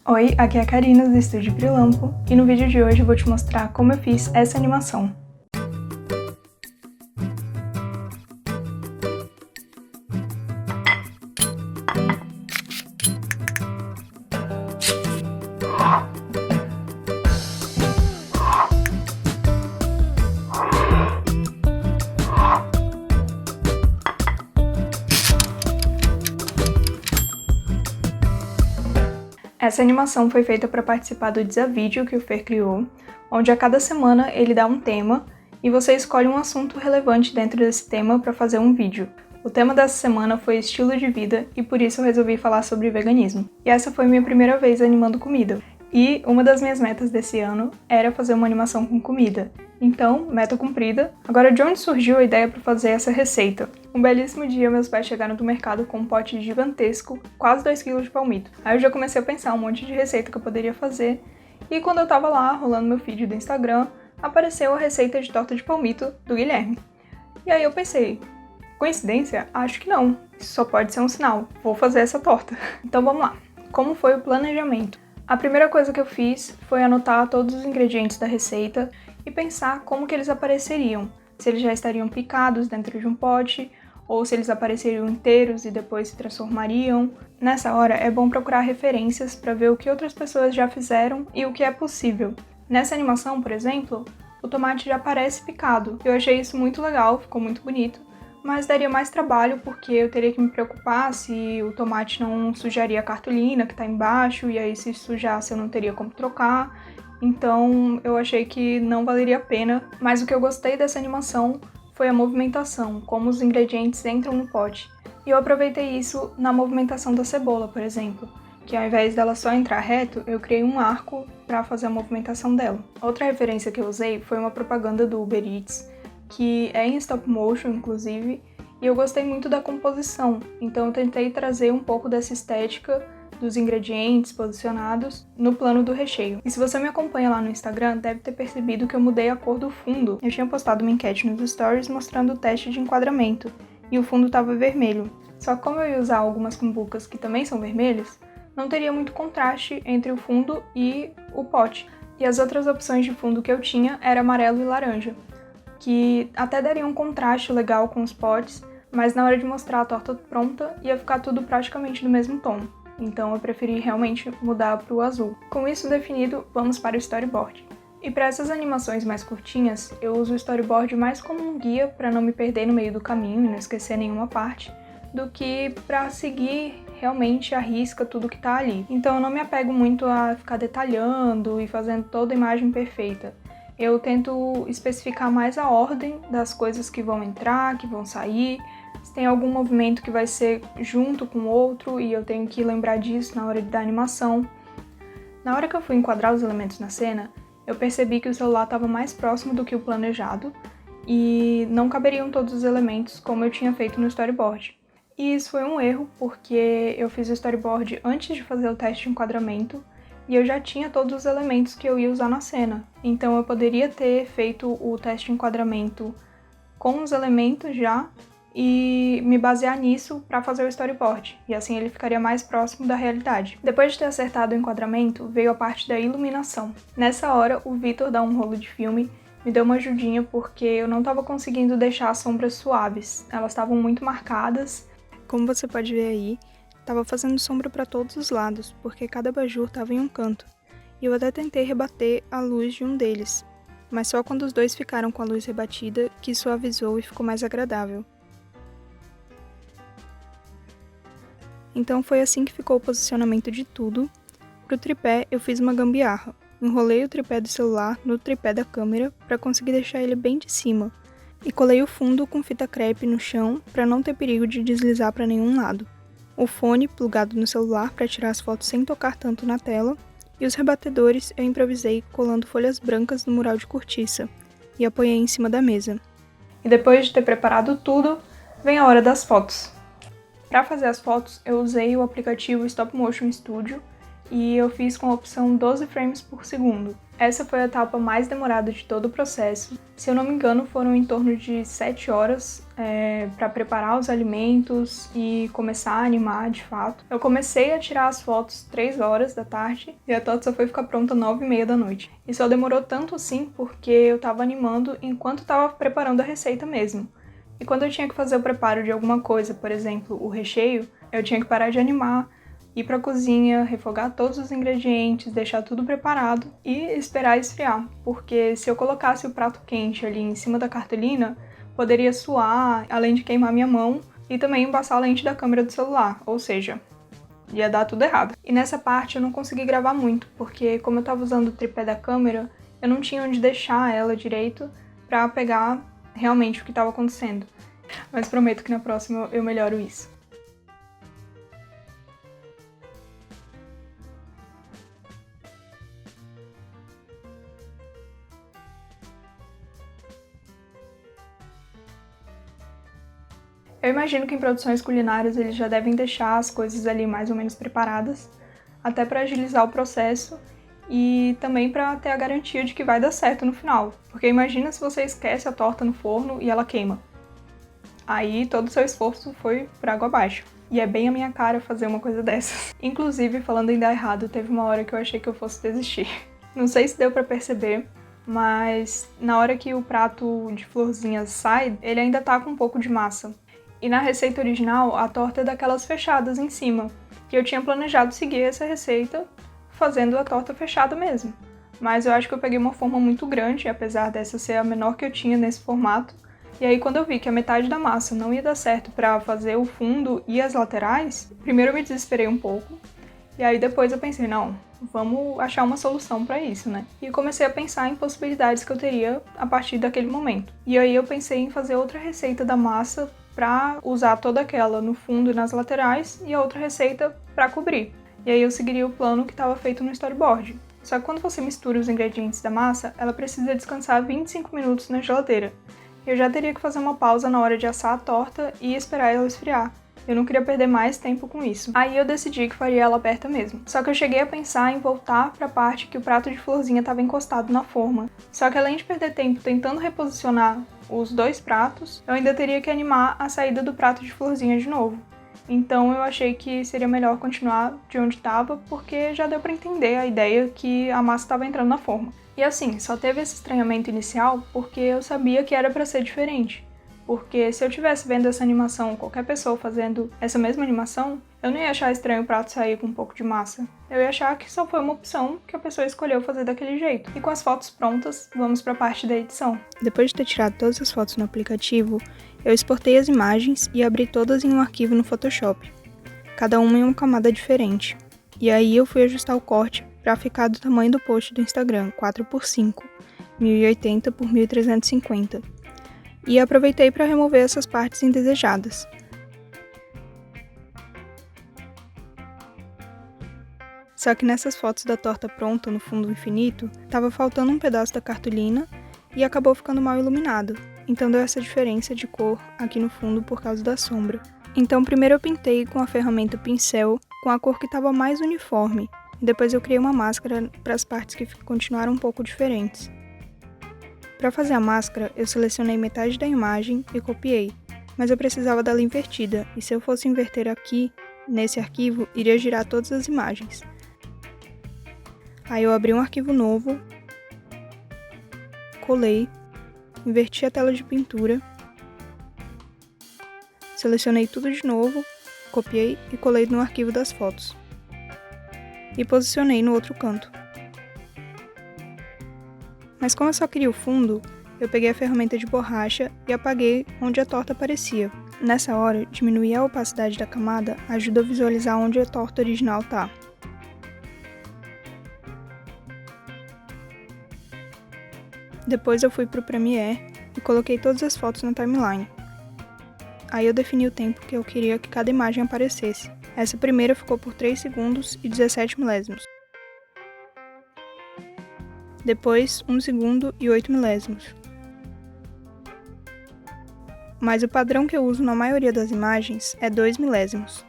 Oi, aqui é a Karina do Estúdio Prilampo e no vídeo de hoje eu vou te mostrar como eu fiz essa animação. Essa animação foi feita para participar do Desavídeo que o Fer criou, onde a cada semana ele dá um tema e você escolhe um assunto relevante dentro desse tema para fazer um vídeo. O tema dessa semana foi estilo de vida e por isso eu resolvi falar sobre veganismo. E essa foi minha primeira vez animando comida. E uma das minhas metas desse ano era fazer uma animação com comida. Então, meta cumprida. Agora, de onde surgiu a ideia para fazer essa receita? Um belíssimo dia, meus pais chegaram do mercado com um pote gigantesco, quase 2 kg de palmito. Aí eu já comecei a pensar um monte de receita que eu poderia fazer. E quando eu tava lá, rolando meu feed do Instagram, apareceu a receita de torta de palmito do Guilherme. E aí eu pensei, coincidência? Acho que não. Isso só pode ser um sinal. Vou fazer essa torta. Então vamos lá. Como foi o planejamento? A primeira coisa que eu fiz foi anotar todos os ingredientes da receita e pensar como que eles apareceriam, se eles já estariam picados dentro de um pote, ou se eles apareceriam inteiros e depois se transformariam. Nessa hora é bom procurar referências para ver o que outras pessoas já fizeram e o que é possível. Nessa animação, por exemplo, o tomate já aparece picado. Eu achei isso muito legal, ficou muito bonito, mas daria mais trabalho porque eu teria que me preocupar se o tomate não sujaria a cartolina que está embaixo, e aí se sujasse eu não teria como trocar. Então eu achei que não valeria a pena, mas o que eu gostei dessa animação foi a movimentação, como os ingredientes entram no pote. E eu aproveitei isso na movimentação da cebola, por exemplo, que ao invés dela só entrar reto, eu criei um arco para fazer a movimentação dela. Outra referência que eu usei foi uma propaganda do Uber Eats, que é em stop motion, inclusive, e eu gostei muito da composição, então eu tentei trazer um pouco dessa estética dos ingredientes posicionados no plano do recheio. E se você me acompanha lá no Instagram, deve ter percebido que eu mudei a cor do fundo. Eu tinha postado uma enquete nos stories mostrando o teste de enquadramento, e o fundo estava vermelho. Só que como eu ia usar algumas cumbucas que também são vermelhas, não teria muito contraste entre o fundo e o pote. E as outras opções de fundo que eu tinha era amarelo e laranja, que até daria um contraste legal com os potes, mas na hora de mostrar a torta pronta ia ficar tudo praticamente do mesmo tom. Então eu preferi realmente mudar para o azul. Com isso definido, vamos para o storyboard. E para essas animações mais curtinhas, eu uso o storyboard mais como um guia para não me perder no meio do caminho e não esquecer nenhuma parte, do que para seguir realmente à risca tudo que está ali. Então eu não me apego muito a ficar detalhando e fazendo toda a imagem perfeita. Eu tento especificar mais a ordem das coisas que vão entrar, que vão sair, se tem algum movimento que vai ser junto com o outro e eu tenho que lembrar disso na hora da animação. Na hora que eu fui enquadrar os elementos na cena, eu percebi que o celular estava mais próximo do que o planejado e não caberiam todos os elementos como eu tinha feito no storyboard. E isso foi um erro, porque eu fiz o storyboard antes de fazer o teste de enquadramento, e eu já tinha todos os elementos que eu ia usar na cena. Então eu poderia ter feito o teste de enquadramento com os elementos já e me basear nisso para fazer o storyboard, e assim ele ficaria mais próximo da realidade. Depois de ter acertado o enquadramento, veio a parte da iluminação. Nessa hora, o Vitor dá um rolo de filme, me deu uma ajudinha porque eu não estava conseguindo deixar as sombras suaves, elas estavam muito marcadas. Como você pode ver aí, estava fazendo sombra para todos os lados, porque cada abajur estava em um canto, e eu até tentei rebater a luz de um deles, mas só quando os dois ficaram com a luz rebatida que suavizou e ficou mais agradável. Então foi assim que ficou o posicionamento de tudo. Para o tripé eu fiz uma gambiarra, enrolei o tripé do celular no tripé da câmera para conseguir deixar ele bem de cima, e colei o fundo com fita crepe no chão para não ter perigo de deslizar para nenhum lado. O fone plugado no celular para tirar as fotos sem tocar tanto na tela, e os rebatedores eu improvisei colando folhas brancas no mural de cortiça, e apoiei em cima da mesa. E depois de ter preparado tudo, vem a hora das fotos. Para fazer as fotos, eu usei o aplicativo Stop Motion Studio, e eu fiz com a opção 12 frames por segundo. Essa foi a etapa mais demorada de todo o processo. Se eu não me engano, foram em torno de 7 horas para preparar os alimentos e começar a animar de fato. Eu comecei a tirar as fotos 3 horas da tarde e a torta só foi ficar pronta 9h30 da noite. E só demorou tanto assim porque eu estava animando enquanto estava preparando a receita mesmo. E quando eu tinha que fazer o preparo de alguma coisa, por exemplo, o recheio, eu tinha que parar de animar, ir para a cozinha, refogar todos os ingredientes, deixar tudo preparado e esperar esfriar, porque se eu colocasse o prato quente ali em cima da cartolina, poderia suar, além de queimar minha mão e também embaçar a lente da câmera do celular, ou seja, ia dar tudo errado. E nessa parte eu não consegui gravar muito, porque como eu estava usando o tripé da câmera, eu não tinha onde deixar ela direito para pegar realmente o que estava acontecendo. Mas prometo que na próxima eu melhoro isso. Eu imagino que em produções culinárias eles já devem deixar as coisas ali mais ou menos preparadas, até para agilizar o processo e também para ter a garantia de que vai dar certo no final. Porque imagina se você esquece a torta no forno e ela queima. Aí todo o seu esforço foi por água abaixo. E é bem a minha cara fazer uma coisa dessas. Inclusive, falando em dar errado, teve uma hora que eu achei que eu fosse desistir. Não sei se deu pra perceber, mas na hora que o prato de florzinhas sai, ele ainda tá com um pouco de massa. E na receita original, a torta é daquelas fechadas em cima. E eu tinha planejado seguir essa receita fazendo a torta fechada mesmo. Mas eu acho que eu peguei uma forma muito grande, apesar dessa ser a menor que eu tinha nesse formato. E aí quando eu vi que a metade da massa não ia dar certo para fazer o fundo e as laterais, primeiro eu me desesperei um pouco. E aí depois eu pensei, não, vamos achar uma solução para isso, né? E comecei a pensar em possibilidades que eu teria a partir daquele momento. E aí eu pensei em fazer outra receita da massa para usar toda aquela no fundo e nas laterais e a outra receita para cobrir. E aí eu seguiria o plano que estava feito no storyboard. Só que quando você mistura os ingredientes da massa, ela precisa descansar 25 minutos na geladeira. Eu já teria que fazer uma pausa na hora de assar a torta e esperar ela esfriar. Eu não queria perder mais tempo com isso. Aí eu decidi que faria ela aberta mesmo. Só que eu cheguei a pensar em voltar para a parte que o prato de florzinha estava encostado na forma. Só que além de perder tempo tentando reposicionar os dois pratos, eu ainda teria que animar a saída do prato de florzinha de novo. Então eu achei que seria melhor continuar de onde estava, porque já deu para entender a ideia que a massa estava entrando na forma. E assim, só teve esse estranhamento inicial porque eu sabia que era para ser diferente. Porque se eu estivesse vendo essa animação, qualquer pessoa fazendo essa mesma animação, eu não ia achar estranho o prato sair com um pouco de massa. Eu ia achar que só foi uma opção que a pessoa escolheu fazer daquele jeito. E com as fotos prontas, vamos para a parte da edição. Depois de ter tirado todas as fotos no aplicativo, eu exportei as imagens e abri todas em um arquivo no Photoshop, cada uma em uma camada diferente. E aí eu fui ajustar o corte para ficar do tamanho do post do Instagram, 4x5, 1080 por 1350. E aproveitei para remover essas partes indesejadas. Só que nessas fotos da torta pronta no fundo infinito, estava faltando um pedaço da cartolina e acabou ficando mal iluminado. Então deu essa diferença de cor aqui no fundo por causa da sombra. Então primeiro eu pintei com a ferramenta pincel com a cor que estava mais uniforme. E depois eu criei uma máscara para as partes que continuaram um pouco diferentes. Para fazer a máscara, eu selecionei metade da imagem e copiei, mas eu precisava dela invertida, e se eu fosse inverter aqui, nesse arquivo, iria girar todas as imagens. Aí eu abri um arquivo novo, colei, inverti a tela de pintura, selecionei tudo de novo, copiei e colei no arquivo das fotos. E posicionei no outro canto. Mas como eu só queria o fundo, eu peguei a ferramenta de borracha e apaguei onde a torta aparecia. Nessa hora, diminuir a opacidade da camada ajuda a visualizar onde a torta original está. Depois eu fui para o Premiere e coloquei todas as fotos na timeline. Aí eu defini o tempo que eu queria que cada imagem aparecesse. Essa primeira ficou por 3 segundos e 17 milésimos. Depois, 1 segundo e 8 milésimos. Mas o padrão que eu uso na maioria das imagens é 2 milésimos.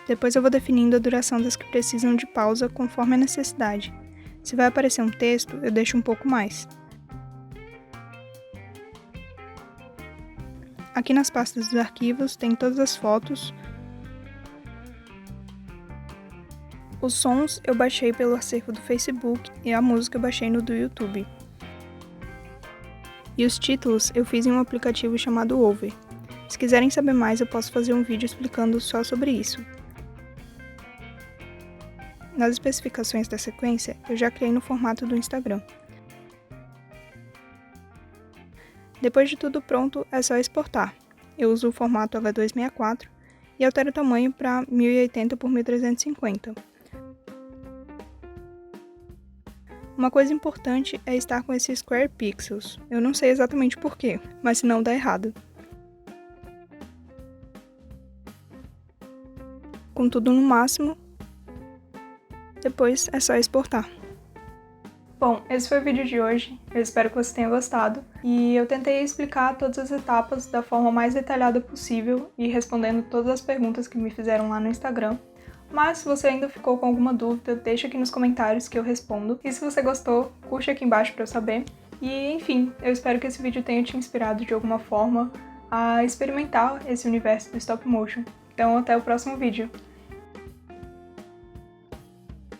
Depois eu vou definindo a duração das que precisam de pausa conforme a necessidade. Se vai aparecer um texto, eu deixo um pouco mais. Aqui nas pastas dos arquivos tem todas as fotos. Os sons eu baixei pelo acervo do Facebook e a música eu baixei no do YouTube. E os títulos eu fiz em um aplicativo chamado Over. Se quiserem saber mais, eu posso fazer um vídeo explicando só sobre isso. Nas especificações da sequência, eu já criei no formato do Instagram. Depois de tudo pronto, é só exportar. Eu uso o formato H264 e altero o tamanho para 1080 por 1350. Uma coisa importante é estar com esses Square Pixels. Eu não sei exatamente porquê, mas senão dá errado. Com tudo no máximo, depois é só exportar. Bom, esse foi o vídeo de hoje, eu espero que você tenha gostado, e eu tentei explicar todas as etapas da forma mais detalhada possível e respondendo todas as perguntas que me fizeram lá no Instagram. Mas se você ainda ficou com alguma dúvida, deixa aqui nos comentários que eu respondo. E se você gostou, curte aqui embaixo para eu saber. E enfim, eu espero que esse vídeo tenha te inspirado de alguma forma a experimentar esse universo do stop motion. Então até o próximo vídeo.